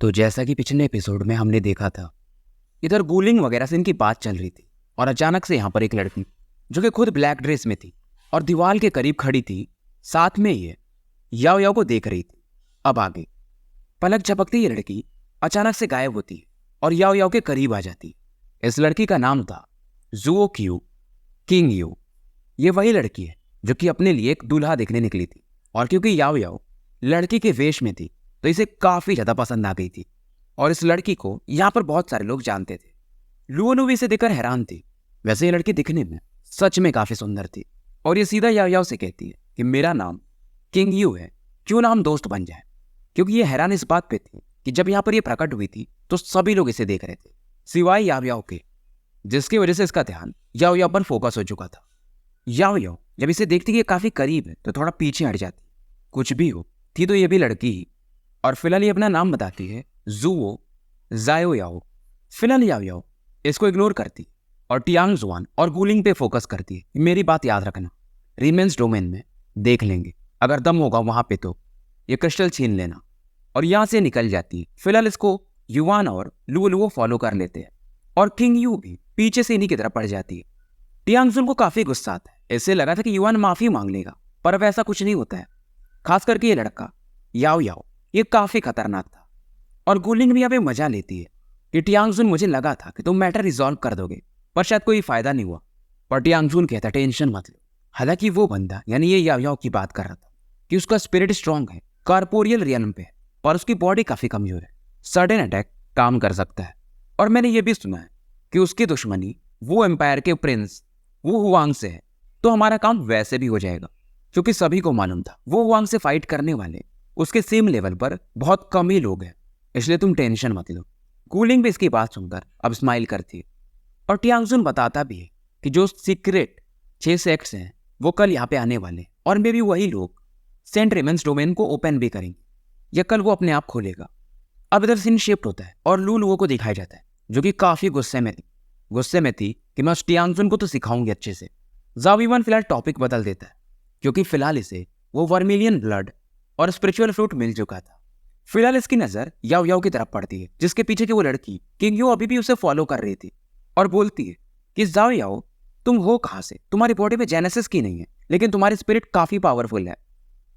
तो जैसा कि पिछले एपिसोड में हमने देखा था, इधर गूलिंग वगैरह से इनकी बात चल रही थी और अचानक से यहाँ पर एक लड़की जो कि खुद ब्लैक ड्रेस में थी और दीवार के करीब खड़ी थी, साथ में ये याओ याओ को देख रही थी। अब आगे पलक झपकती ये लड़की अचानक से गायब होती है और याओ याओ के करीब आ जाती है। इस लड़की का नाम था जुओ क्यू किंग यू। ये वही लड़की है जो कि अपने लिए एक दूल्हा देखने निकली थी और क्योंकि याओ याओ लड़की के वेश में थी तो इसे काफी ज्यादा पसंद आ गई थी और इस लड़की को यहाँ पर बहुत सारे लोग जानते थे। लुओनु भी इसे देखकर हैरान थी। वैसे ये लड़की दिखने में सच में काफी सुंदर थी और ये सीधा याओ याओ से कहती है कि मेरा नाम किंग यू है, क्यों ना हम दोस्त बन जाए। क्योंकि ये हैरान इस बात पे थी कि जब यहाँ पर ये प्रकट हुई थी तो सभी लोग इसे देख रहे थे सिवाय याओ याओ के, जिसकी वजह से इसका ध्यान याओ याओ पर फोकस हो चुका था। याओ याओ जब इसे देखती कि ये काफी करीब है तो थोड़ा पीछे हट जाती। कुछ भी हो, थी तो ये भी लड़की ही और फिलहाल ये अपना नाम बताती है जुओ जायो याओ। फिलहाल याओ याओ इसको इग्नोर करती और टियांग जुआन और गूलिंग पे फोकस करती है। मेरी बात याद रखना, रीमेंस डोमेन में देख लेंगे, अगर दम होगा वहां पे तो ये क्रिस्टल छीन लेना, और यहां से निकल जाती है। फिलहाल इसको युवान और लुओ फॉलो कर लेते हैं और किंग यू भी पीछे से इन्हीं की तरफ पड़ जाती है। टियांग जुन को काफी गुस्सा आता है। इससे लगा था कि युवान माफी मांग लेगा, पर वैसा कुछ नहीं होता है। खास करके ये लड़का याओ याओ ये काफी खतरनाक था और गूलिंग भी यहाँ पे मजा लेती है कि टियांग जुन मुझे लगा था कि तुम मैटर रिजॉल्व कर दोगे, पर शायद कोई फायदा नहीं हुआ। पर टियांग जुन कहता टेंशन मत लो। हालांकि वो बंदा यानी ये याओ याओ की बात कर रहा था कि उसका स्पिरिट स्ट्रांग है, कॉर्पोरियल रियल्म पे है, पर उसकी बॉडी काफी कमजोर है। सडन अटैक काम कर सकता है। और मैंने ये भी सुना है कि उसकी दुश्मनी वो एम्पायर के प्रिंस वो हुआंग से है, तो हमारा काम वैसे भी हो जाएगा। क्योंकि सभी को मालूम था वो हुआंग से फाइट करने वाले उसके सेम लेवल पर बहुत कम ही लोग हैं, इसलिए तुम टेंशन मत लो। कूलिंग भी इसकी बात सुनकर अब स्माइल करती है और टियांग जुन बताता भी है कि जो सीक्रेट 6 सेक्ट्स हैं वो कल यहाँ पे आने वाले और मे भी वही लोग सेंट रेमेंस डोमेन को ओपन भी करेंगे या कल वो अपने आप खोलेगा। अब इधर सीन शिफ्ट होता है और लुओ को दिखाया जाता है जो कि काफी गुस्से में थी कि मैं उस टियांग जुन को तो सिखाऊंगी अच्छे से। जाओ युआन फिलहाल टॉपिक बदल देता है क्योंकि फिलहाल इसे वो वर्मिलियन ब्लड और स्पिरिचुअल फ्रूट मिल चुका था। फिलहाल इसकी नजर याओ याओ की तरफ पड़ती है जिसके पीछे की वो लड़की किंग यू अभी भी उसे फॉलो कर रही थी और बोलती है कि जाओ याओ तुम हो कहां से, तुम्हारी बॉडी में जेनेसिस की नहीं है लेकिन तुम्हारी स्पिरिट काफी पावरफुल है,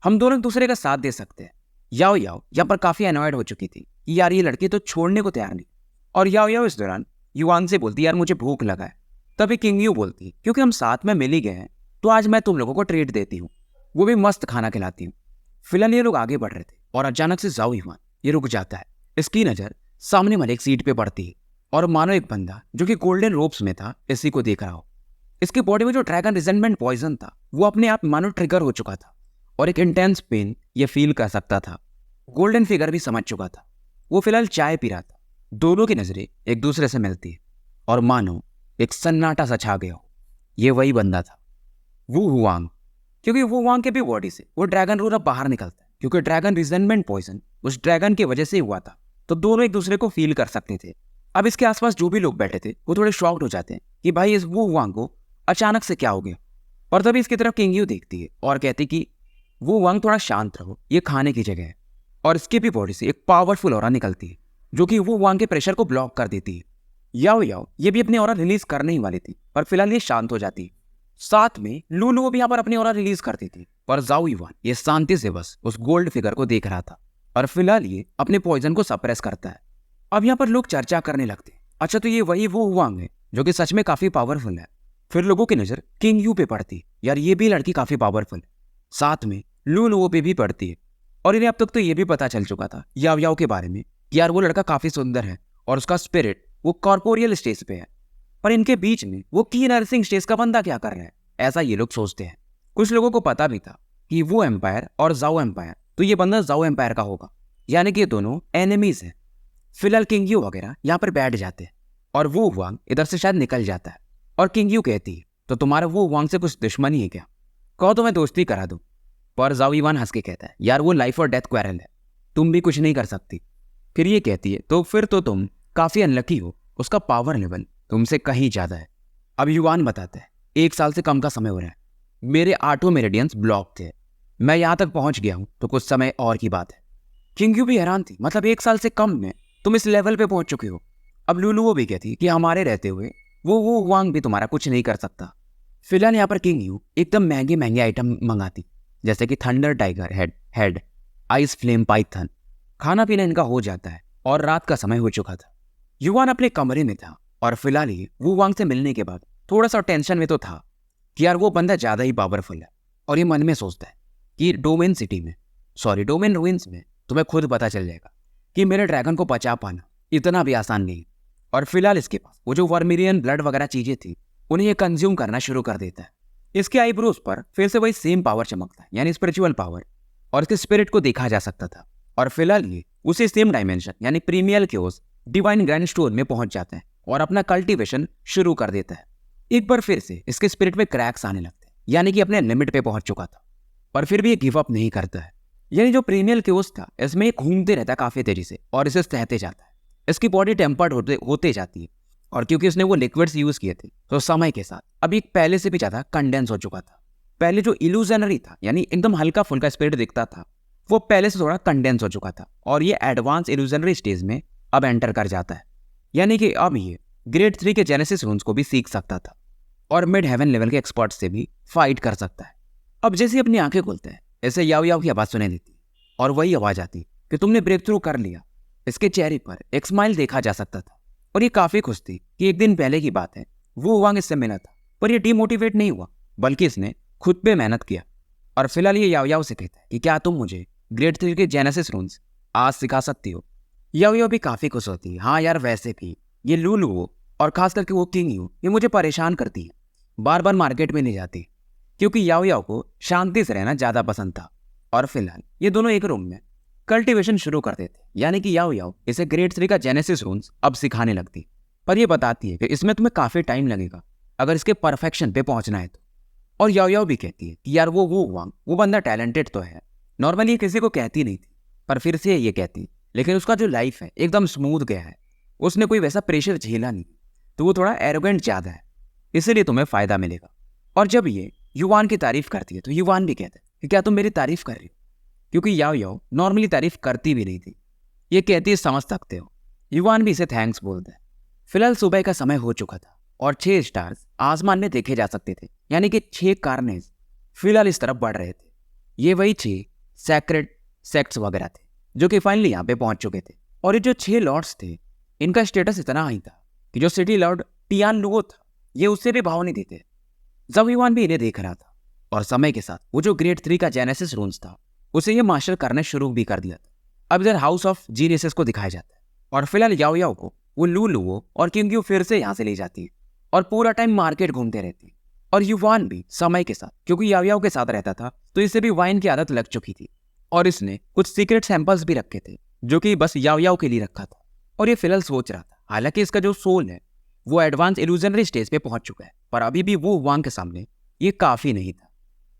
हम दोनों एक दूसरे का साथ दे सकते हैं। याओ याओ यहाँ पर काफी अनॉयड हो चुकी थी कि यार ये लड़की तो छोड़ने को तैयार नहीं। और याओ याओ इस दौरान युआन से बोलती यार मुझे भूख लगा है। तभी किंग यू बोलती क्योंकि हम साथ में मिल ही गए हैं तो आज मैं तुम लोगों को ट्रीट देती हूँ, वो भी मस्त खाना खिलाती हूँ। फिलहाल ये लोग आगे बढ़ रहे थे और अचानक से जाओ युआन ये रुक जाता है। इसकी नजर सामने वाले एक सीट पे पड़ती है और मानो एक बंदा जो कि गोल्डन रोब्स में था इसी को देख रहा हो। इसकी बॉडी में जो ड्रैगन रिजेंटमेंट पॉइजन था वो अपने आप मानो ट्रिगर हो चुका था और एक इंटेंस पेन ये फील कर सकता था। गोल्डन फिगर भी समझ चुका था। वो फिलहाल चाय पी रहा था। दोनों की नजरें एक दूसरे से मिलती है और मानो एक सन्नाटा सा छा गया हो। ये वही बंदा था वो हुआंग। क्योंकि वो हुआंग के भी बॉडी से वो ड्रैगन रूर अब बाहर निकलता है क्योंकि ड्रैगन रिजेंटमेंट पॉइजन उस ड्रैगन की वजह से हुआ था, तो दोनों एक दूसरे को फील कर सकते थे। अब इसके आसपास जो भी लोग बैठे थे वो थोड़े शॉक्ड हो जाते हैं कि भाई इस वो हुआंग को अचानक से क्या हो गया। और तभी इसकी तरफ किंग यू देखती है और कहती कि वो हुआंग थोड़ा शांत रहो, ये खाने की जगह है। और इसकी भी बॉडी से एक पावरफुल ऑरा निकलती है जो कि वो हुआंग के प्रेशर को ब्लॉक कर देती है। याओ याओ ये भी अपनी ऑरा रिलीज करने ही वाली थी पर फिलहाल ये शांत हो जाती है। साथ में लुओ भी यहाँ पर अपनी ऑरा रिलीज करती थी पर जाओ युआन ये शांति से बस उस गोल्ड फिगर को देख रहा था और फिलहाल ये अपने पॉइजन को सप्रेस करता है। अब यहाँ पर लोग चर्चा करने लगते हैं, अच्छा तो ये वही वो हुआंग है जो कि सच में काफी पावरफुल है। फिर लोगों की नजर किंग यू पे पड़ती, यार ये भी लड़की काफी पावरफुल है। साथ में लुओ पे भी पड़ती है और इन्हें अब तक तो ये भी पता चल चुका था याओ याओ के बारे में कि यार वो लड़का काफी सुंदर है और उसका स्पिरिट वो कॉर्पोरियल स्टेज पे है। पर इनके बीच में वो की नर्सिंग स्टेज का बंदा क्या कर रहा है, ऐसा ये लोग सोचते हैं। कुछ लोगों को पता भी था कि वो एम्पायर और जाओ एम्पायर, तो ये बंदा जाओ एम्पायर का होगा, यानी कि ये दोनों एनिमीज हैं। फिलहाल किंग यू वगैरह यहाँ पर बैठ जाते हैं और वो हुआंग इधर से शायद निकल जाता है और किंग यू कहती है तो तुम्हारा वो हुआंग से कुछ दुश्मनी है क्या, कहो तो मैं दोस्ती करा दूं। पर जाओ युआन हंस के कहता है यार वो लाइफ और डेथ क्वेरल है, तुम भी कुछ नहीं कर सकती। फिर ये कहती है तो फिर तो तुम काफी अनलकी हो, उसका पावर लेवल तुमसे कहीं ज्यादा है। अब युआन बताता है 1 साल से कम का समय हो रहा है, मेरे 8 मेरिडियंस ब्लॉक थे, मैं यहाँ तक पहुंच गया हूँ तो कुछ समय और की बात है। किंग यू भी हैरान थी, मतलब 1 साल से कम में तुम इस लेवल पे पहुंच चुके हो। अब लुलुओ भी कहती कि हमारे रहते हुए वो वांग भी तुम्हारा कुछ नहीं कर सकता। फिलहाल यहाँ पर किंग यू एकदम महंगे महंगे आइटम मंगाती, जैसे कि thunder tiger head, ice flame Python. खाना पीना इनका हो जाता है और रात का समय हो चुका था। युवान अपने कमरे में था और फिलहाल ही वो वांग से मिलने के बाद थोड़ा सा टेंशन में तो था कि यार वो बंदा ज़्यादा ही पावरफुल है। और ये मन में सोचता है कि डोमेन रूइंस में तुम्हें खुद पता चल जाएगा कि मेरे ड्रैगन को बचा पाना इतना भी आसान नहीं। और फिलहाल इसके पास वो जो वर्मिलियन ब्लड वगैरह चीजें थी उन्हें ये कंज्यूम करना शुरू कर देता है। इसके आईब्रोज पर फिर से वही सेम पावर चमकता है, यानी स्पिरिचुअल पावर, और इसके स्पिरिट को देखा जा सकता था। और फिलहाल ये उसी सेम डायमेंशन यानी प्रीमियल केओस डिवाइन ग्रैंड स्टोर में पहुंच जाता है और अपना कल्टीवेशन शुरू कर देता है। एक बार फिर से इसके स्पिरिट में क्रैक्स आने लगते हैं, यानी कि अपने लिमिट पे पहुंच चुका था, पर फिर भी ये गिव अप नहीं करता है। यानी जो प्रीमियल केओस था इसमें ये घूमते रहता है काफी तेजी से और इसे सहते जाता है। इसकी बॉडी टेम्पर्ड होते जाती है, और क्योंकि उसने वो लिक्विड्स यूज किए थे तो समय के साथ अभी पहले से भी ज्यादा कंडेंस हो चुका था। पहले जो इल्यूजनरी था, यानी एकदम हल्का फुल्का स्पिरिट दिखता था, वो पहले से थोड़ा कंडेंस हो चुका था और ये एडवांस इल्यूजनरी स्टेज में अब एंटर कर जाता है। यानी कि अब ये ग्रेड 3 के जेनेसिस रून्स को भी सीख सकता था और मिड हेवन लेवल के एक्सपर्ट से भी फाइट कर सकता है। अब जैसे अपनी आंखें खोलते हैं ऐसे याव याव की आवाज सुनाई देती और वही आवाज आती कि तुमने ब्रेक थ्रू कर लिया। इसके चेहरे पर एक स्माइल देखा जा सकता था और ये काफी खुश थी कि एक दिन पहले की बात है वो वांग इससे मिला था, पर ये डिमोटिवेट नहीं हुआ बल्कि इसने खुद पे मेहनत किया। और फिलहाल ये याव याव से कहता है कि क्या तुम मुझे ग्रेड 3 के जेनेसिस रून्स आज सिखा सकती हो। याव याव भी काफी खुश होती है। हाँ यार, वैसे भी ये लुलुओ और खास करके वो किंग यू ये मुझे परेशान करती है, बार बार मार्केट में नहीं जाती, क्योंकि याव याव को शांति से रहना ज्यादा पसंद था। और फिलहाल ये दोनों एक रूम में कल्टीवेशन शुरू कर देते, यानी कि याव याव इसे ग्रेड 3 का जेनेसिस रून्स अब सिखाने लगती, पर ये बताती है कि इसमें तुम्हें काफी टाइम लगेगा अगर इसके परफेक्शन पे पहुंचना है तो। और याव याव भी कहती है कि यार वो वांग वो बंदा टैलेंटेड तो है, नॉर्मली ये किसी को कहती नहीं थी, पर फिर से ये कहती, लेकिन उसका जो लाइफ है एकदम स्मूथ गया है, उसने कोई वैसा प्रेशर झेला नहीं, तो वो थोड़ा एरोगेंट ज्यादा है, इसीलिए तुम्हें फायदा मिलेगा। और जब ये युवान की तारीफ करती है तो युवान भी कहता है कि क्या तुम मेरी तारीफ कर रही हो, क्योंकि याव याव नॉर्मली तारीफ करती भी नहीं थी। ये कहती है समझ सकते हो। युवान भी इसे थैंक्स बोलता है। फिलहाल सुबह का समय हो चुका था और 6 स्टार्स आसमान में देखे जा सकते थे, यानी कि 6 कार्नेज फिलहाल इस तरफ बढ़ रहे थे। ये वही 6 सैक्रेड सेक्ट्स वगैरह थे जो कि फाइनली यहाँ पे पहुंच चुके थे। और ये जो 6 लॉर्ड्स थे इनका स्टेटस इतना हाई था कि जो सिटी लॉर्ड टियान लुओ था ये उससे भी भाव नहीं देते। जब युवान भी इन्हें देख रहा था और समय के साथ वो जो ग्रेड 3 का जेनेसिस रून्स था उसे ये मास्टर करने शुरू भी कर दिया था। अब इधर हाउस ऑफ जीनियसेस को दिखाया जाता है और फिलहाल याव याव को वो लुलुओ और किंग यू फिर से यहाँ से ले जाती है और पूरा टाइम मार्केट घूमते रहती है। और युवान भी समय के साथ, क्योंकि याव याव के साथ रहता था तो इसे भी वाइन की आदत लग चुकी थी और इसने कुछ सीक्रेट सैंपल्स भी रखे थे जो कि बस याव याव के लिए रखा था। और ये फिलहाल सोच रहा था, हालांकि इसका जो सोल है वो एडवांस इल्यूजनरी स्टेज पे पहुंच चुका है, पर अभी भी वो वांग के सामने ये काफी नहीं था।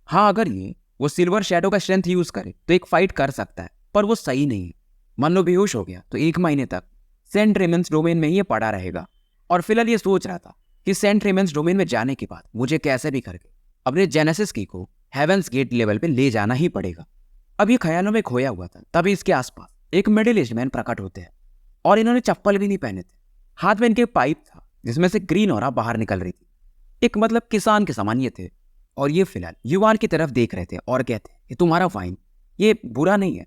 हाँ, अगर ये वो सिल्वर शैडो का स्ट्रेंथ यूज करे तो एक फाइट कर सकता है, पर वो सही नहीं है। मान लो बेहोश हो गया तो 1 महीने तक सेंट रेमेंस डोमेन में ही ये पड़ा रहेगा। और फिलहाल ये सोच रहा था कि सेंट रेमेंस डोमेन में जाने के बाद मुझे कैसे भी करके अपने जेनेसिस की को हेवेंस गेट लेवल पे ले जाना ही पड़ेगा। अब ये ख्यालों में खोया हुआ था, तभी इसके आसपास एक मिडिल एज मैन प्रकट होते हैं और इन्होंने चप्पल भी नहीं पहने थे। हाथ में इनके पाइप था जिसमें से ग्रीन ऑरा बाहर निकल रही थी, एक मतलब किसान के समान ये थे। और ये फिलहाल युवान की तरफ देख रहे थे और कहते हैं कि तुम्हारा वाइन ये बुरा नहीं है।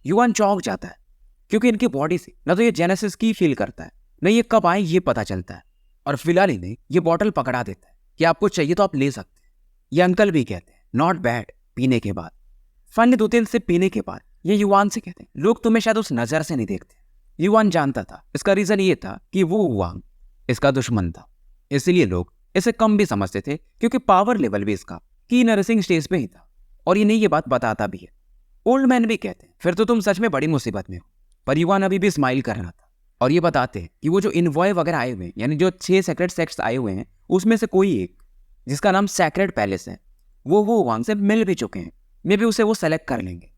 युवान चौंक जाता है क्योंकि इनकी बॉडी से न तो ये जेनेसिस की फील करता है, न ये कब आए ये पता चलता है। और फिलहाल इन्हें ये बॉटल पकड़ा देता है कि आपको चाहिए तो आप ले सकते हैं। ये अंकल भी कहते हैं नॉट बैड पीने के बाद। फाइनली 2-3 से पीने के बाद ये युवान से कहते हैं लोग तुम्हें शायद उस नजर से नहीं देखते। युवान जानता था इसका रीजन ये था कि वो वांग इसका दुश्मन था, इसलिए लोग इसे कम भी समझते थे क्योंकि पावर लेवल भी इसका की नर्सिंग स्टेज पे ही था। और इन्हें ये बात बताता भी है। ओल्ड मैन भी कहते हैं फिर तो तुम सच में बड़ी मुसीबत में हो, पर युवान अभी भी स्माइल कर रहा था। और ये बताते हैं कि वो जो इनवॉय वगैरह आए हुए हैं, यानी जो 6 सेक्रेट सेक्ट्स आए हुए हैं, उसमें से कोई एक जिसका नाम सैक्रेड पैलेस है वो वांग से मिल भी चुके हैं। मे भी उसे वो सेलेक्ट कर लेंगे।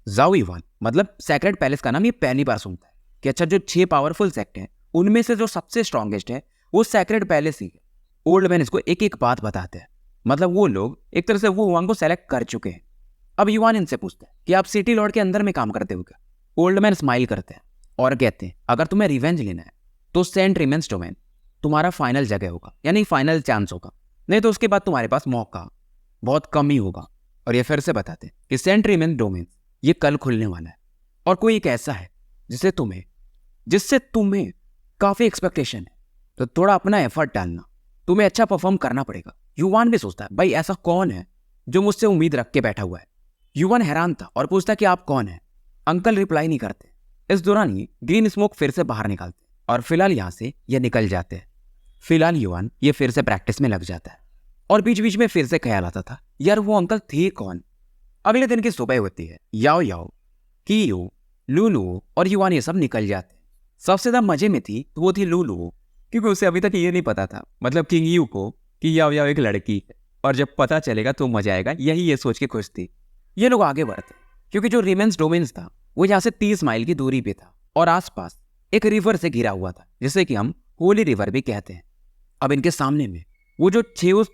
जाओ युवान मतलब सैक्रेड पैलेस का नाम ये पहली बार सुनता है कि अच्छा जो 6 पावरफुल सेक्ट हैं उनमें से जो सबसे स्ट्रॉन्गेस्ट है वो सैक्रेड पैलेस ही है। ओल्ड मैन इसको एक एक बात बताते हैं, मतलब वो लोग एक तरह से वो वांग को सेलेक्ट कर चुके हैं। अब युवान इनसे पूछता है कि आप सिटी लॉर्ड के अंदर में काम करते हो क्या? ओल्ड मैन स्माइल करते हैं और कहते हैं अगर तुम्हें रिवेंज लेना है तो सेंट रिमेंस डोमेन तुम्हारा फाइनल जगह होगा, यानी फाइनल चांस होगा, नहीं तो उसके बाद तुम्हारे पास मौका बहुत कम ही होगा। और ये फिर से बताते हैं कि सेंट रिमेंस डोमेन ये कल खुलने वाला है और कोई एक ऐसा है जिससे तुम्हें काफी एक्सपेक्टेशन है, तो थोड़ा अपना एफर्ट डालना, तुम्हें अच्छा परफॉर्म करना पड़ेगा। युवान भी सोचता है भाई ऐसा कौन है जो मुझसे उम्मीद रख के बैठा हुआ है। युवान हैरान था और पूछता कि आप कौन हैं। अंकल रिप्लाई नहीं करते। इस दौरान ही ग्रीन स्मोक फिर से बाहर निकलते और फिलहाल यहां से ये निकल जाते हैं। फिलहाल युवान ये फिर से प्रैक्टिस में लग जाता है और बीच बीच में फिर से ख्याल आता था यार वो अंकल थे कौन। अगले दिन की सुबह होती है। याओ याओ, कीयू, लूलू और युवान ये सब निकल जाते हैं। सबसे ज्यादा मजे में थी तो वो थी लूलू, क्योंकि उसे अभी तक ये नहीं पता था, मतलब किंग यू को, कि याओ याओ एक लड़की है और जब पता चलेगा तो मजा आएगा, यही ये सोच के खुश थी। ये लोग आगे बढ़ते क्योंकि जो रिमेंस डोमेन्स था वो यहाँ से 30 माइल की दूरी पे था और आसपास एक रिवर से घिरा हुआ था जिसे कि हम होली रिवर भी कहते हैं। अब इनके सामने में वो जो 6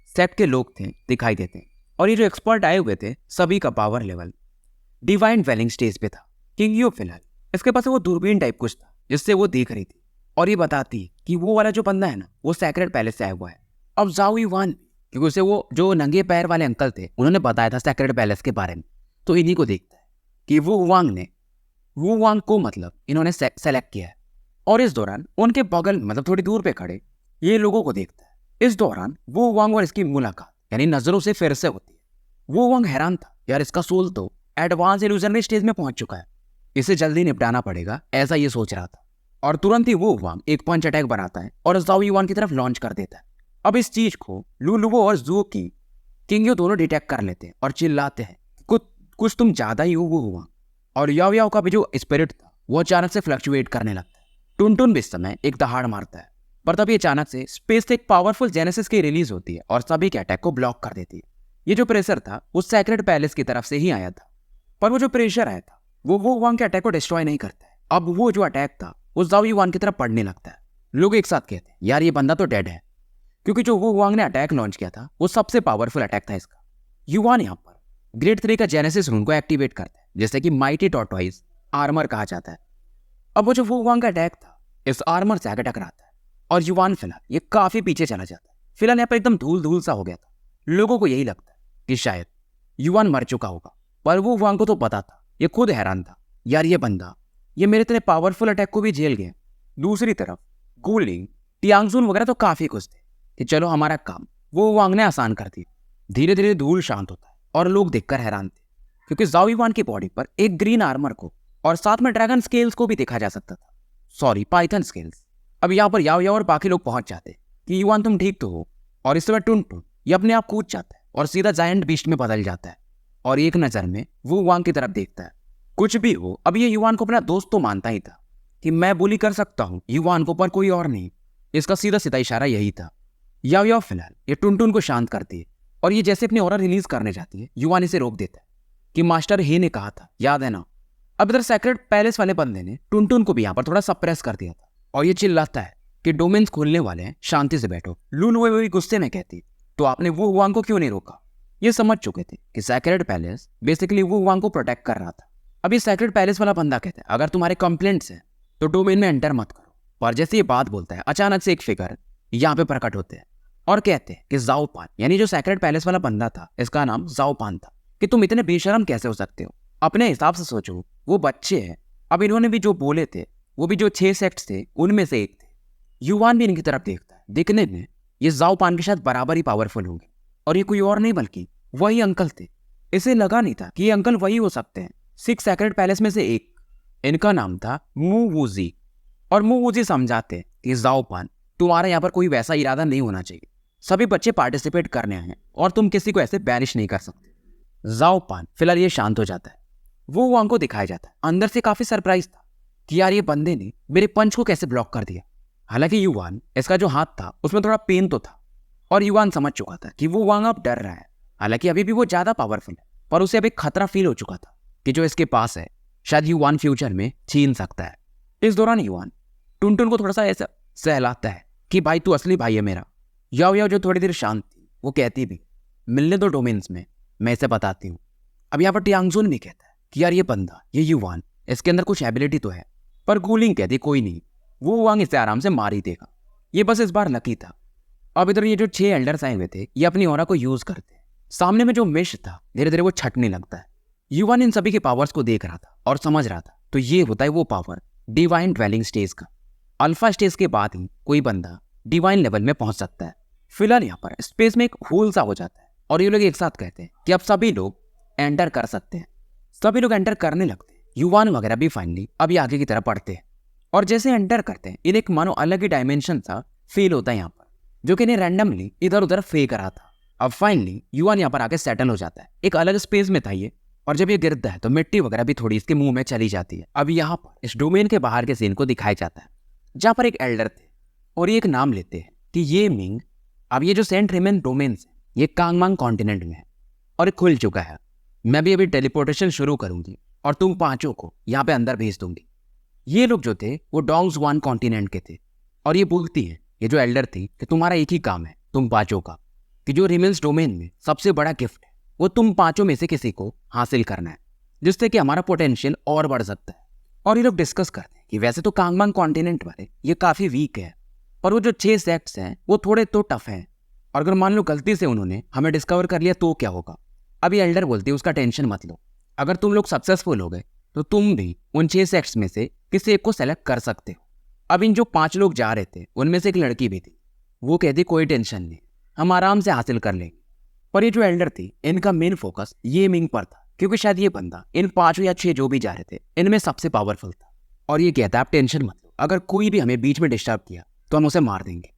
सेट के लोग थे दिखाई देते हैं और ये जो एक्सपर्ट आए हुए थे सभी का पावर लेवल डिवाइन वेलिंग स्टेज पे था। किंग यू फिलहाल इसके पास वो दूरबीन टाइप कुछ था जिससे वो देख रही थी और ये बताती कि वो वाला जो बंदा है ना वो सैक्रेड पैलेस से आया हुआ है। अब जाओ युवान, क्योंकि उसे वो जो नंगे पैर वाले अंकल थे उन्होंने बताया था सैक्रेड पैलेस के बारे में, तो इन्हीं को देखता है कि वो वांग को मतलब इन्होंने सेलेक्ट किया है। और इस दौरान उनके बगल में मतलब थोड़ी दूर पे खड़े ये लोगों को देखता है। इस दौरान वो वांग और इसकी मुलाकात यानी नजरों से फिर से होती है। वो वांग हैरान था, यार इसका सोल तो एडवांस इल्यूजनरी स्टेज में पहुंच चुका है, इसे जल्दी निपटाना पड़ेगा, ऐसा ये सोच रहा था। और तुरंत ही वो वांग एक पंच अटैक बनाता है और जाओ युवान की तरफ लॉन्च कर देता है। अब इस चीज को लुलुवो और जू की किंग यू दोनों डिटेक्ट कर लेते हैं और चिल्लाते हैं कुछ तुम ज्यादा ही वो हुआ। और याओ याओ का भी जो स्पिरिट था वो अचानक से फ्लक्चुएट करने लगता है। टुनटुन भी इस समय एक दहाड़ मारता है, पर तभी अचानक से स्पेस से एक पावरफुल जेनेसिस की रिलीज होती है और सभी के अटैक को ब्लॉक कर देती है। ये जो प्रेशर था वो सैक्रेड पैलेस की तरफ से ही आया था, पर वो जो प्रेशर आया था वो वांग के अटैक को डिस्ट्रॉय नहीं करता है। अब वो जो अटैक था वो जाओ युवान की तरफ पड़ने लगता है। लोग एक साथ कहते हैं यार ये बंदा तो डेड है, क्योंकि जो वो वांग ने अटैक लॉन्च किया था वो सबसे पावरफुल अटैक था इसका। युवान यहाँ पर ग्रेड 3 का जेनेसिस रून को एक्टिवेट करता है जिससे कि माइटी टॉर्टॉइज आर्मर कहा जाता है। अब वो जो वो वांग का अटैक था इस आर्मर से आगे टकराता है और युवान फिलहाल ये काफी पीछे चला जाता है। फिलहाल यहाँ पर एकदम धूल धूल सा हो गया था। लोगों को यही लगता है कि शायद युवान मर चुका होगा, पर वो वांग को तो पता था। ये खुद हैरान था, यार ये बंदा ये मेरे इतने पावरफुल अटैक को भी झेल गया। दूसरी तरफ गुलिंग, टियांगजुन वगैरह तो काफी खुश थे कि चलो हमारा काम वो वांग ने आसान कर दिया। धीरे धीरे धूल शांत होता है और लोग देखकर हैरान थे, क्योंकि जाओ युवान की बॉडी पर एक ग्रीन आर्मर को और साथ में ड्रैगन स्केल्स को भी देखा जा सकता था, सॉरी पाइथन स्केल्स। अब यहाँ पर याओ याओ और बाकी लोग पहुंच जाते कि युवान तुम ठीक तो हो। और इस समय टुनटुन ये अपने आप कूद जाता है और सीधा जायंट बीस्ट में बदल जाता है और एक नजर में वो वांग की तरफ देखता है। कुछ भी हो अब ये युवान को अपना दोस्त तो मानता ही था कि मैं बुली कर सकता हूँ युवान को, पर कोई और नहीं। इसका सीधा सीधा इशारा यही था। याओ याओ फिलहाल ये टुनटुन को शांत करती है और ये जैसे अपनी ऑरा रिलीज करने जाती है युवान इसे रोक देता है कि मास्टर हे ने कहा था, याद है ना। अब इधर सैक्रेड पैलेस वाले बंदे ने टुनटुन को भी यहाँ पर थोड़ा सप्रेस कर दिया था और ये चिल्लाता है कि डोमेन्स खोलने वाले हैं, शांति से बैठो। लूलू वो गुस्से में कहती तो आपने वो वांग को क्यों नहीं रोका। ये समझ चुके थे कि सैक्रेड पैलेस बेसिकली वो वांग को प्रोटेक्ट कर रहा था। अभी सैक्रेड पैलेस वाला बंदा कहता है अगर तुम्हारे कंप्लेंट्स हैं तो डोमेन में एंटर मत करो। पर जैसे ये बात बोलता है अचानक से एक फिगर यहाँ पे प्रकट होते हैं और कहते हैं कि जाओ पान, यानी जो सैक्रेड पैलेस वाला बंदा था इसका नाम जाओ पान था, कि तुम इतने बेशरम कैसे हो सकते हो, अपने हिसाब से सोचो, वो बच्चे हैं। अब इन्होंने भी जो बोले थे वो भी जो 6 सेक्ट्स थे उनमें से एक थे। युवान भी इनकी तरफ देखता है, देखने में ये जाओ पान के साथ बराबर ही पावरफुल होंगे और ये कोई और नहीं बल्कि वही अंकल थे। इसे लगा नहीं था कि ये अंकल वही हो सकते हैं 6 सैक्रेड पैलेस में से एक। इनका नाम था मू वूजी और मू वूजी समझाते कि जाओ पान तुम्हारा यहाँ पर कोई वैसा इरादा नहीं होना चाहिए, सभी बच्चे पार्टिसिपेट करने आए हैं और तुम किसी को ऐसे बैनिश नहीं कर सकते। जाओ पान फिलहाल ये शांत हो जाता है। वो वांग को दिखाया जाता है, अंदर से काफी सरप्राइज था कि यार ये बंदे ने मेरे पंच को कैसे ब्लॉक कर दिया। हालांकि युवान इसका जो हाथ था उसमें थोड़ा पेन तो था और युवान समझ चुका था कि वो वांग अब डर रहा है। हालांकि अभी भी वो ज्यादा पावरफुल है, पर उसे अब एक खतरा फील हो चुका था कि जो इसके पास है शायद युवान फ्यूचर में छीन सकता है। इस दौरान युवान टुनटुन को थोड़ा सा ऐसा सहलाता है कि भाई तू असली भाई है मेरा। याओ याओ जो थोड़ी देर शांत थी वो कहती भी मिलने दो डोमेन्स में, मैं इसे बताती हूँ। अब यहाँ पर टियांगजुन भी कहता है कि यार ये बंदा ये युवान इसके अंदर कुछ एबिलिटी तो है, पर गूलिंग कहती कोई नहीं, वो वांग इसे आराम से मार ही देगा। ये बस इस बार लकी था। अब इधर ये जो 6 एल्डर्स आए हुए थे, ये अपनी ऑरा को यूज करते हैं। सामने में जो मिश था धीरे धीरे वो छटने लगता है। युवान इन सभी के पावर्स को देख रहा था और समझ रहा था, तो ये होता है वो पावर डिवाइन ड्वेलिंग स्टेज का। अल्फा स्टेज के बाद ही कोई बंदा डिवाइन लेवल में पहुंच सकता है। फिलहाल यहाँ पर स्पेस में एक होल सा हो जाता है और ये लोग एक साथ कहते हैं कि अब सभी लोग एंटर कर सकते हैं। सभी लोग एंटर करने लगते हैं। युवान वगैरह भी फाइनली अभी आगे की तरफ बढ़ते हैं और जैसे एंटर करते हैं इन्हें एक मानो अलग ही डायमेंशन सा फील होता है यहाँ पर, जो कि इन्हें रैंडमली इधर उधर फेंक रहा था। अब फाइनली युवान यहाँ पर आके सेटल हो जाता है। एक अलग स्पेस में था ये, और जब ये गिरता है तो मिट्टी वगैरह भी थोड़ी इसके मुंह में चली जाती है। अब यहाँ पर इस डोमेन के बाहर के सीन को दिखाया जाता है, जहाँ पर एक एल्डर थे और ये एक नाम लेते हैं कि ये मिंग, अब ये जो सेंट रेमेन डोमेन्स है ये कांगमांग कॉन्टिनेंट में है और खुल चुका है। मैं भी अभी टेलीपोर्टेशन शुरू करूंगी और तुम पांचों को यहाँ पे अंदर भेज दूंगी। ये लोग जो थे वो डोंग्स वन कॉन्टिनेंट के थे और ये बोलती है, ये जो एल्डर थी, कि तुम्हारा एक ही काम है तुम पांचों का, कि जो रिमेन्स डोमेन में सबसे बड़ा गिफ्ट है वो तुम पांचों में से किसी को हासिल करना है, जिससे कि हमारा पोटेंशियल और बढ़ सकता है। और ये लोग डिस्कस करते हैं कि वैसे तो कांगमांग कॉन्टिनेंट वाले ये काफी वीक है, पर वो जो 6 सेक्ट्स हैं वो थोड़े तो टफ हैं, और अगर मान लो गलती से उन्होंने हमें डिस्कवर कर लिया तो क्या होगा। अभी एल्डर बोलती है उसका टेंशन मत लो, अगर तुम लोग सक्सेसफुल हो गए तो तुम भी उन 6 सेक्ट्स में से किसी एक को सेलेक्ट कर सकते हो। अब इन जो 5 लोग जा रहे थे उनमें से एक लड़की भी थी, वो कहती कोई टेंशन नहीं, हम आराम से हासिल कर लेंगे। पर ये जो एल्डर थी इनका मेन फोकस ये मिंग पर था, क्योंकि शायद ये बंदा इन 5 या 6 जो भी जा रहे थे इनमें सबसे पावरफुल था। और ये कहता आप टेंशन मत लो, अगर कोई भी हमें बीच में डिस्टर्ब किया तो हम उसे मार देंगे।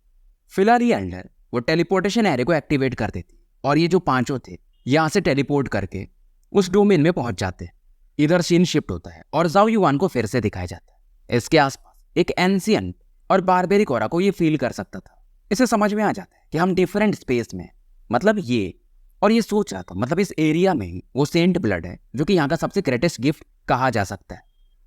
फिलहाल ये एल्डर वो टेलीपोर्टेशन एरे को एक्टिवेट कर देती और ये जो 5 थे यहाँ से टेलीपोर्ट करके उस डोमेन में पहुंच जाते हैं। इधर सीन शिफ्ट होता है और जाओ युवान को फिर से दिखाया जाता है। इसके आसपास एक एंशिएंट और बारबेरिक ऑरा को ये फील कर सकता था। इसे समझ में आ जाता है कि हम डिफरेंट स्पेस में, मतलब ये, और ये सोच रहा था मतलब इस एरिया में ही वो सेंट ब्लड है, जो कि यहाँ का सबसे ग्रेटेस्ट गिफ्ट कहा जा सकता है।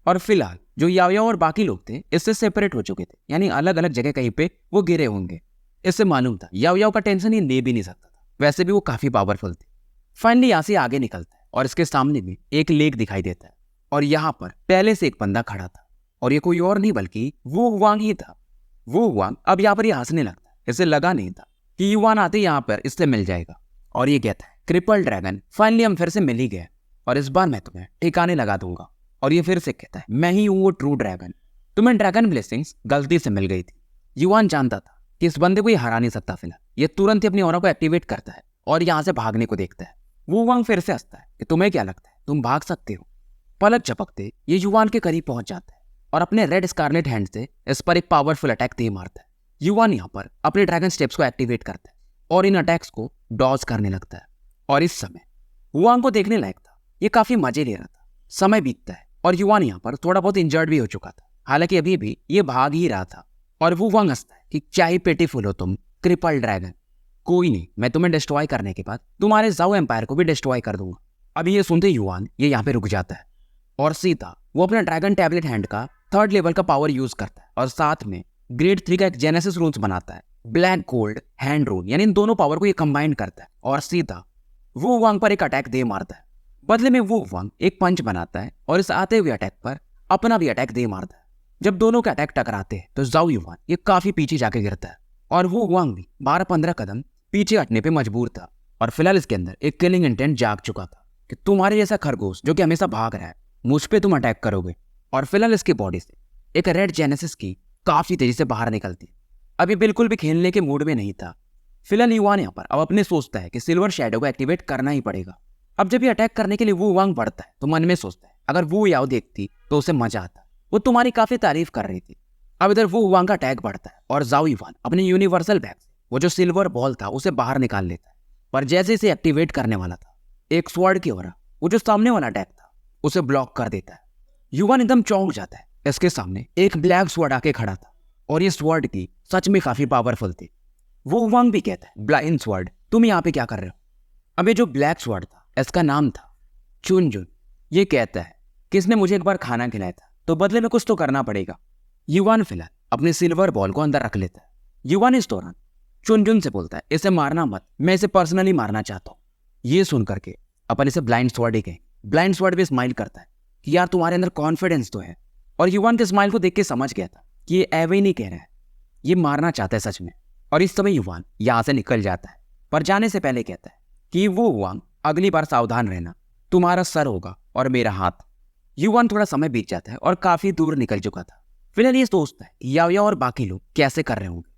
और फिलहाल जो याओ और बाकी लोग थे इससे सेपरेट हो चुके थे, यानी अलग अलग जगह कहीं पे वो गिरे होंगे। इससे मालूम था याओ का टेंशन ये ले भी नहीं सकता था, वैसे भी वो काफी पावरफुल थे। फाइनली यहाँ से आगे निकलता है और इसके सामने भी एक लेक दिखाई देता है और यहाँ पर पहले से एक बंदा खड़ा था और ये कोई और नहीं बल्कि वो हुआंग ही था। वो हुआंग अब यहाँ पर ये हंसने लगता है। इसे लगा नहीं था कि युवान आते यहाँ पर इससे मिल जाएगा और ये कहता है क्रिपल ड्रैगन, फाइनली हम फिर से मिल ही गए और इस बार मैं तुम्हें ठिकाने लगा दूंगा। और ये फिर से कहता है मैं ही हूँ वो ट्रू ड्रैगन, तुम्हें ड्रैगन ब्लेसिंग्स गलती से मिल गई थी। युवान जानता था कि इस बंदे को ये हरा नहीं सकता। फिलहाल ये तुरंत ही अपनी ऑरा को एक्टिवेट करता है और यहाँ से भागने को देखता है। वो हुआंग फिर से हंसता है कि तुम्हें क्या लगता है तुम भाग सकते हो। पलक झपकते ये युवान के करीब पहुंच जाता है और अपने रेड स्कारलेट हैंड से इस पर एक पावरफुल अटैक दे मारता है। युवान यहाँ पर अपने ड्रैगन स्टेप्स को एक्टिवेट करता है और इन अटैक्स को डॉज करने लगता है। और इस समय हुआंग को देखने लायक था, ये काफी मजे ले रहा था। समय बीतता है और युवान यहाँ पर थोड़ा बहुत इंजर्ड भी हो चुका था, हालांकि अभी भी ये भाग ही रहा था। और वो हुआंग हंसता है कि चाहे पेटीफुल हो तुम क्रिपल ड्रैगन, कोई नहीं, मैं तुम्हें डिस्ट्रॉय करने के बाद तुम्हारे जाओ एम्पायर को भी डिस्ट्रॉय कर दूंगा। अभी ये सुनते युवान ये यहाँ पे रुक जाता है और सीधा वो अपना ड्रैगन टैबलेट हैंड का 3rd लेवल का पावर यूज करता है और साथ में ग्रेड 3 का एक जेनेसिस रूल्स बनाता है, ब्लैक गोल्ड हैंड रूल, यानी इन दोनों पावर को ये कंबाइन करता है और सीधा वो वांग पर एक अटैक दे मारता है। बदले में वो वांग एक पंच बनाता है और इस आते हुए अटैक पर अपना भी अटैक दे मारता है। जब दोनों के अटैक टकराते हैं तो जाओ युवान ये काफी पीछे जाके गिरता है और वो वांग भी 12-15 कदम पीछे हटने पे मजबूर था। और फिलहाल इसके अंदर एक किलिंग इंटेंट जाग चुका था कि तुम्हारे जैसा खरगोश जो कि हमेशा भाग रहा है मुझ पे तुम अटैक करोगे। और फिलहाल इसकी बॉडी से एक रेड जेनेसिस की काफी तेजी से बाहर निकलती। अभी बिल्कुल भी खेलने के मूड में नहीं था। फिलहाल युवान यहाँ पर अब अपने सोचता है कि सिल्वर शैडो को एक्टिवेट करना ही पड़ेगा। अब जब ये अटैक करने के लिए वो वांग बढ़ता है तो मन में सोचता है अगर वो याओ देखती तो उसे मजा आता, वो तुम्हारी काफी तारीफ कर रही थी। अब इधर वो वांग का अटैक बढ़ता है और जाओ युवान अपने यूनिवर्सल बैग से वो जो सिल्वर बॉल था उसे बाहर निकाल लेता है। पर जैसे इसे एक्टिवेट करने वाला था एक स्वॉर्ड की ओर वो जो सामने वाला अटैक था उसे ब्लॉक कर देता है। युवान एकदम चौंक जाता है। इसके सामने एक ब्लैक स्वॉर्ड आके खड़ा था और ये स्वॉर्ड की सच में काफी पावरफुल थी। वो वांग भी कहता है ब्लाइंड स्वॉर्ड तुम यहाँ पे क्या कर रहे हो। अब ये जो ब्लैक स्वॉर्ड था इसका नाम था चुनजुन। ये कहता है कि इसने मुझे एक बार खाना खिलाया था तो बदले में कुछ तो करना पड़ेगा। युवान फिलहाल अपने सिल्वर बॉल को अंदर रख लेता है। युवान इस दौरान चुनजुन से बोलता है इसे मारना मत, मैं इसे पर्सनली मारना चाहता हूँ। ये सुन करके अपन इसे ब्लाइंड स्वॉर्ड ही कहें। ब्लाइंड स्वॉर्ड भी स्माइल करता है कि यार तुम्हारे अंदर कॉन्फिडेंस तो है। और युवान के स्माइल को देख के समझ गया था कि ये एवे ही नहीं कह रहा है, ये मारना चाहता है सच में। और इस समय युवान यहाँ से निकल जाता है, पर जाने से पहले कहता है कि वो हुआंग अगली बार सावधान रहना, तुम्हारा सर होगा और मेरा हाथ। युवान थोड़ा समय बीत जाता है और काफी दूर निकल चुका था। फिलहाल ये सोचता है कि याओ और बाकी लोग कैसे कर रहे होंगे।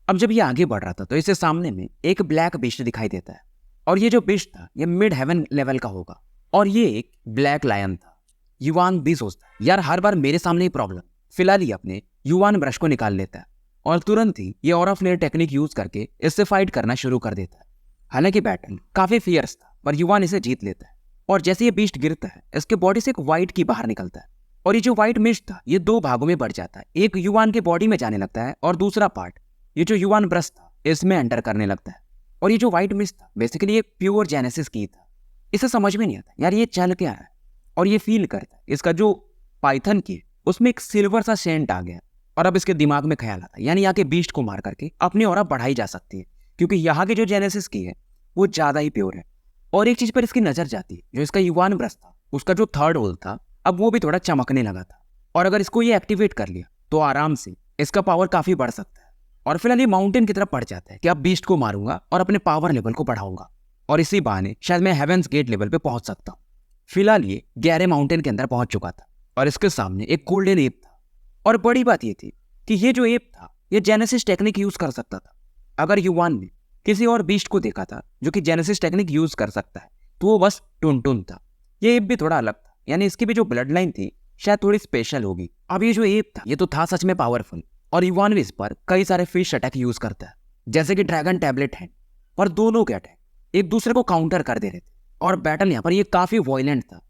अब जब ये आगे बढ़ रहा था तो इसे सामने में एक ब्लैक बिस्ट दिखाई देता है, और ये जो बिस्ट था ये मिड हेवन लेवल का होगा, और ये एक ब्लैक लायन था। युवान भी सोचता है यार हर बार मेरे सामने ही प्रॉब्लम। फिलहाल ये अपने युवान ब्रश को निकाल लेता है और तुरंत ही ये ऑरा फ्लेयर टेक्निक यूज करके इससे फाइट करना शुरू कर देता है। हालांकि बैटल काफी फियर्स था, पर युवान इसे जीत लेता है। और जैसे ये बीस्ट गिरता है इसके बॉडी से एक व्हाइट की बाहर निकलता है, और ये जो व्हाइट मिस्ट था ये दो भागों में बढ़ जाता है। एक युवान के बॉडी में जाने लगता है और दूसरा पार्ट ये जो युवान ब्रश था इसमें एंटर करने लगता है। और ये जो व्हाइट मिस्ट था बेसिकली एक प्योर जेनेसिस की था। इसे समझ में नहीं आता यार ये चल क्या रहा है, और ये फील करता है इसका जो पाइथन की उसमें एक सिल्वर सा सेंट आ गया। और अब इसके दिमाग में ख्याल आता है यानी यहाँ के बीस्ट को मार करके अपनी ऑरा बढ़ाई जा सकती है, क्योंकि यहाँ की जो जेनेसिस की है वो ज्यादा ही प्योर है। और एक चीज पर इसकी नजर जाती है, जो इसका युवान ब्रश था उसका जो थर्ड होल था अब वो भी थोड़ा चमकने लगा था। और अगर इसको ये एक्टिवेट कर लिया तो आराम से इसका पावर काफी बढ़ सकता है। और फिलहाल ये माउंटेन की तरफ बढ़ जाता है कि अब बीस्ट को मारूंगा और अपने पावर लेवल को बढ़ाऊंगा, और इसी बहाने शायद मैं हेवेंस गेट लेवल पे पहुंच सकता हूँ। फिलहाल ये गहरे माउंटेन के अंदर पहुंच चुका था और इसके सामने एक गोल्डन एप था। और बड़ी बात ये थी कि ये जो एप था ये जेनेसिस टेक्निक यूज कर सकता था। अगर युवान ने किसी और बीस्ट को देखा था जो कि जेनेसिस टेक्निक यूज कर सकता है तो वो बस टुनटुन था। ये एप भी थोड़ा अलग था, यानी इसकी भी जो ब्लड लाइन थी शायद थोड़ी स्पेशल होगी। अब ये जो एप था ये तो था सच में पावरफुल, और युवान भी इस पर कई सारे फिश अटैक यूज करता है, जैसे कि ड्रैगन टैबलेट हैंड। पर दोनों के अटैक एक दूसरे को काउंटर कर दे रहे थे, और बैटल यहाँ पर ये काफी वॉयलेंट था।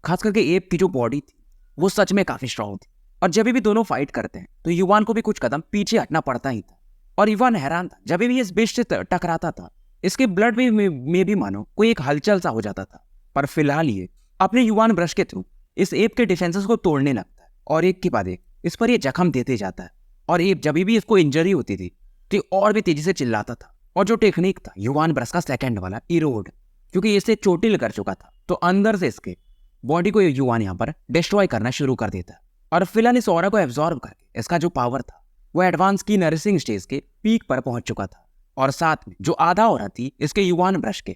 खास करके एप की जो बॉडी थी वो सच में काफी स्ट्रांग थी, और जब भी दोनों फाइट करते हैं तो युवान को भी कुछ कदम पीछे हटना पड़ता ही था। और युवान हैरान था, जब भी इस बिस्ट से टकराता था इसके ब्लड में भी मानो कोई एक हलचल सा हो जाता था। पर फिलहाल ये अपने युवान ब्रश के थ्रू इस एप के डिफेंसेस को तोड़ने लगता है, और एक के बाद एक इस पर ये जख्म देते जाता है। और एप जब भी इसको इंजरी होती थी तो और भी तेजी से चिल्लाता था। और जो टेक्निक था युवान ब्रश का सेकंड वाला इरोड, क्योंकि इसे चोटिल कर चुका था तो अंदर से इसके बॉडी को युवान यहाँ पर डिस्ट्रॉय करना शुरू कर देता है। और फिलहाल इस ऑरा को एब्जॉर्ब करके इसका जो पावर था वो एडवांस की नरिसिंग स्टेज के पीक पर पहुंच चुका था। और साथ में जो आधा ऑरा थी इसके युवान ब्रश के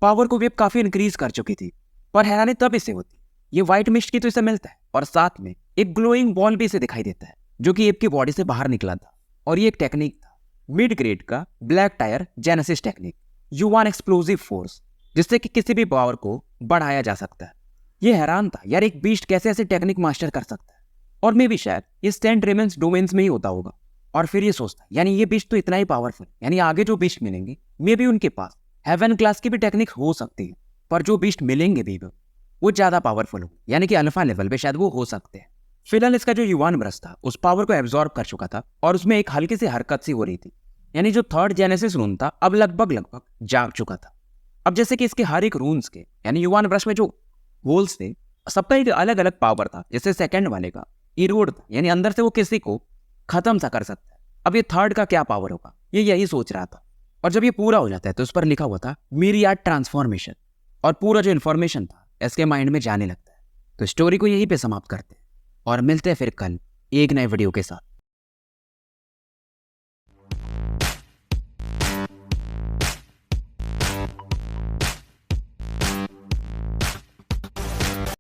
पावर को भी काफी इंक्रीज कर चुकी थी। पर हैरानी तब इसे होती ये व्हाइट मिस्ट की तो इसे मिलता है, और साथ में एक ग्लोइंग बॉल भी इसे दिखाई देता है जो कि एप की बॉडी से बाहर निकला था। और ये एक टेक्निक था मिड ग्रेड का ब्लैक टायर जेनेसिस टेक्निक, युवान एक्सप्लोजिव फोर्स, जिससे कि किसी भी पावर को बढ़ाया जा सकता है। ये हैरान था यार एक बीस्ट कैसे ऐसे टेक्निक मास्टर कर सकता है, और मे भी शायद ये सेंट रेमेंस डोमेन्स में ही होता होगा। और फिर ये सोचता है यानी ये बीस्ट तो इतना ही पावरफुल, यानी आगे जो बीस्ट मिलेंगे मे भी उनके पास हेवन क्लास की भी टेक्निक हो सकती है, पर जो बीस्ट मिलेंगे भी वो ज्यादा पावरफुल हो, यानी कि अल्फा लेवल पे शायद वो हो सकते हैं। फिलहाल इसका जो युवान ब्रश था उस पावर को एब्जॉर्ब कर चुका था, और उसमें एक हल्की सी हरकत सी हो रही थी, यानी जो थर्ड जेनेसिस रून था अब लगभग जाग चुका था। अब जैसे कि इसके हर एक रून्स के यानी युवान ब्रश में जो होल्स थे सबका एक अलग अलग पावर था। जैसे सेकंड वाले का इरोड था, यानी अंदर से वो किसी को खत्म सा कर सकता है। अब ये थर्ड का क्या पावर होगा ये यही सोच रहा था। और जब ये पूरा हो जाता है तो उस पर लिखा हुआ था मिरियाड ट्रांसफॉर्मेशन, और पूरा जो इन्फॉर्मेशन था इसके माइंड में जाने लगता है। तो स्टोरी को यहीं पे समाप्त करते हैं और मिलते हैं फिर कल एक नए वीडियो के साथ।